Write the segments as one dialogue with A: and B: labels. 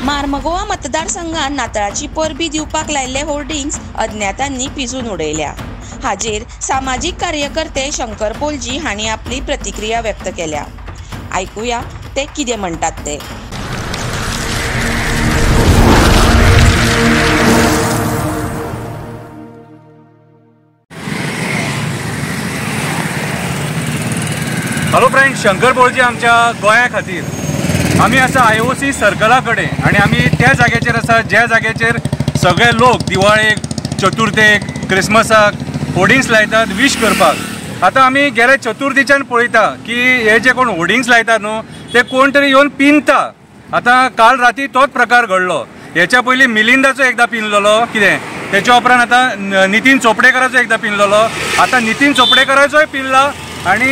A: मार्मगोवा मतदारसंघात नाताळाची परबी दिवपाक लायिल्ले होर्डिंग्स अज्ञातांनी पिजून उडयल्या। हाजेर सामाजिक कार्यकर्ते शंकर पोलजी हांणी आपली प्रतिक्रिया व्यक्त केल्या। आयकुया ते कितें म्हणटात ते।
B: हॅलो फ्रेंड, शंकर पोलजी आमच्या गोंया खातीर आमी आसा IOC सर्कला कडेन आनी आमी त्या जाग्याचेर आसा ज्या जाग्याचेर सगळे लोक दिवाळेक, चतुर्थेक, क्रिसमसाक होर्डिंग्स लायतात विश करपाक। आतां आमी गेल्या चतुर्थीच्यान पळयता की हे जे कोण होर्डिंग्स लायता न्हू ते कोण तरी येवन पिनता। आतां काल राती तोच प्रकार घडलो। हेच्या पयलीं मिलिंदाचो एकदां पिनलेलो कितें, तेच्या उपरांत आतां नितीन चोपडेकराचो एकदां पिनलेलो, आतां नितीन चोपडेकराचोय पिनला आनी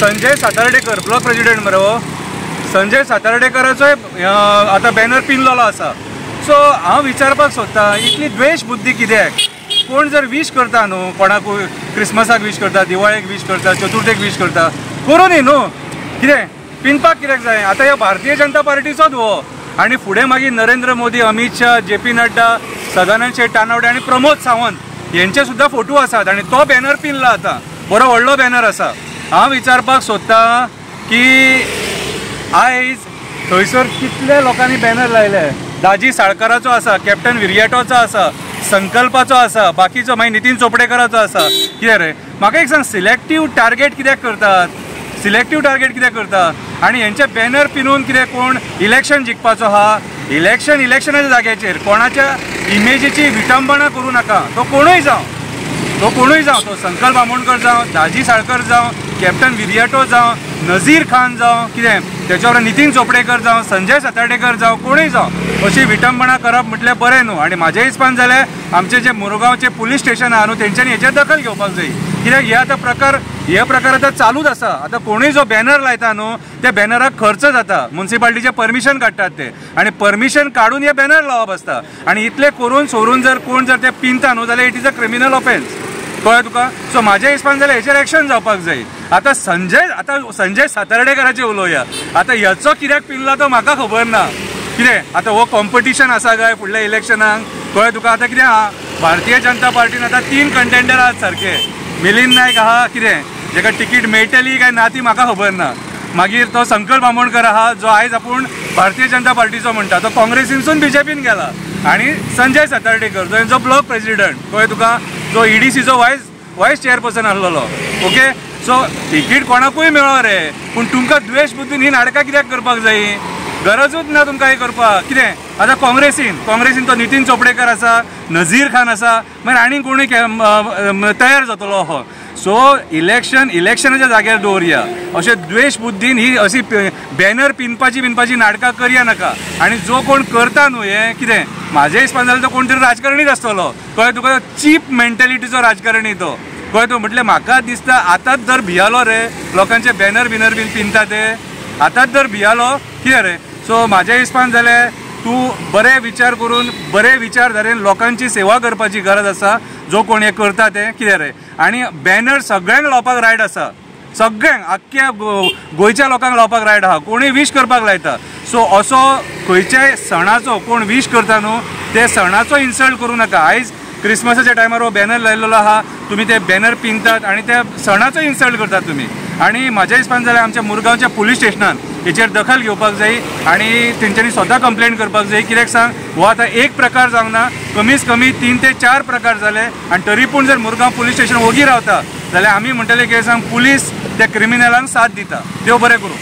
B: संजय सातार्डेकर ब्लॉक प्रेसिडेंट मरे संजय सातार्डेकराचोय आतां बॅनर पिनलेलो आसा। सो हांव विचारपाक सोदता, इतली द्वेश बुद्धी कित्याक? कोण जर विश करता न्हू, कोणाकूय क्रिसमसाक विश करता, दिवाळेक विश करता, चतुर्थेक विश करता, करूं न्ही न्हू, कितें पिनपाक कित्याक जाय? आतां ह्या भारतीय जनता पार्टीचोच हो आनी फुडें मागीर नरेंद्र मोदी, अमित शाह, JP नड्डा, सदानंद शेट टानवडे आनी प्रमोद सावंत हेंचे सुद्दां फोटो आसात आनी तो बॅनर पिनला आतां, बरो व्हडलो बॅनर आसा। हांव विचारपाक सोदता की आयज थंयसर कितले लोकांनी बॅनर लायले। दाजी साळकाराचो आसा, कॅप्टन विर्याटोचो आसा, संकल्पाचो आसा, बाकीचो मागीर नितीन चोपडेकराचो आसा। कितें रे, म्हाका एक सांग, सिलेक्टीव टार्गेट कित्याक करतात? सिलेक्टीव टार्गेट कित्याक करतात? आनी हेंचे बॅनर पिनून कितें कोण इलेक्शन जिखपाचो आहा? इलेक्शनाच्या जाग्याचेर कोणाच्या इमेजीची विटंबना करूं नाका। तो कोणूय जावं, तो संकल्प आमोणकर जावं, दाजी साळकर जावं, कॅप्टन विर्याटो जावं, नजीर खान जावं, कितें तेच्या वांगडा नितीन चोपडेकर जावं, संजय सातार्डेकर जावं, कोणूय जावं, अशी विटंबना करप म्हटल्यार बरें न्हू। आनी म्हाज्या हिसपान जाल्यार आमचे जे मुरगांवचे पुलीस स्टेशन आहा न्हू तेंच्यांनी हेचेर दखल घेवपाक जाय, कित्याक हे प्रकार आतां चालूच आसा। आतां कोणूय जो बॅनर लायता न्हू त्या बॅनराक खर्च जाता, म्युनिसिपालिटीचे परमिशन काडटात ते, आनी परमिशन काडून हे बॅनर लावप आसता। आनी इतले करून सोडून जर कोण जर ते पिनता न्हू जाल्यार it is a criminal offence, कळ्ळें तुका? सो म्हाज्या हिसपान जाल्यार हेचेर एक्शन जावपाक जाय। आतां संजय सातार्डेकराचेर उलोवया। आतां हेचो कित्याक पिनला तो म्हाका खबर ना, कितें आतां हो कॉम्पिटिशन आसा काय फुडल्या इलेक्शनाक, कळ्ळें तुका? आतां कितें आहा, भारतीय जनता पार्टीन आतां 3 कंटेंडर आहात सारके। मिलिंद नायक आहा, कितें जेका टिकीट मेळटली काय ना ती म्हाका खबर ना। मागीर तो संकल्प आमोणकर आहा जो आयज आपूण भारतीय जनता पार्टीचो म्हणटा, तो काँग्रेसीनसून BJPन गेला। आनी संजय सातार्डेकर जो हेंचो ब्लॉक प्रेसिडेंट, कळ्ळें तुका, जो EDCचो वायस चेअरपर्सन आसलेलो। ओके, सो टिकीट कोणाकूय मेळो रे, पूण तुमकां द्वेश बुद्धीन ही नाटकां कित्याक करपाक जाय? गरजूच ना तुमकां हे करपाक। कितें आतां काँग्रेसीन तो नितीन चोपडेकर आसा, नजीर खान आसा, मागीर आनी कोणूय तयार जातलो हो। सो इलेक्शनाच्या जाग्यार दवरया, अशें द्वेश बुद्धीन ही अशी बॅनर पिनपाची नाटकां करया नाका। आनी जो कोण करता न्हू हे कितें, म्हाज्या हिसपान जाल्यार तो कोण तरी राजकारणीच आसतलो, कळ्ळें तुका? चीप मेंटेलिटीचो राजकारणी तो, कळ्ळें तुका? म्हटल्यार म्हाका दिसता आतांच जर भियालो रे लोकांचे बॅनर बीन पिनता ते, आतांच जर भियालो कितें रे। सो म्हाज्या हिसपान जाल्यार तूं बरे विचार करून बरे विचारधारेन लोकांची सेवा करपाची गरज आसा, जो कोण हे करता ते, कितें रे। आनी बॅनर सगळ्यांक लावपाक रायट आसा, सगळ्यांक आख्ख्या गोंयच्या लोकांक लावपाक रायट आहा, कोणूय विश करपाक लायता। सो असो खंयच्याय सणाचो कोण विश करता न्हू ते सणाचो इन्सल्ट करूं नाका। आयज क्रिसमसाच्या टायमार हो बॅनर लायलेलो आहा, तुमी ते बॅनर पिनतात आनी त्या सणाचो इन्सल्ट करतात तुमी। आनी म्हाज्या हिसपान जाल्यार आमच्या मुरगांवच्या पुलीस स्टेशनान हेचेर दखल घेवपाक जाय आनी तेंच्यांनी स्वता कंप्लेंट करपाक जाय। कित्याक सांग, हो आतां एक प्रकार जावंक ना, कमीच कमी 3 ते 4 प्रकार जाले। आनी तरी पूण जर मुरगांव पुलीस स्टेशन ओगी रावता जाल्यार आमी म्हणटले की सांग पुलीस त्या क्रिमिनलांक साथ दिता। देव बरें करूं।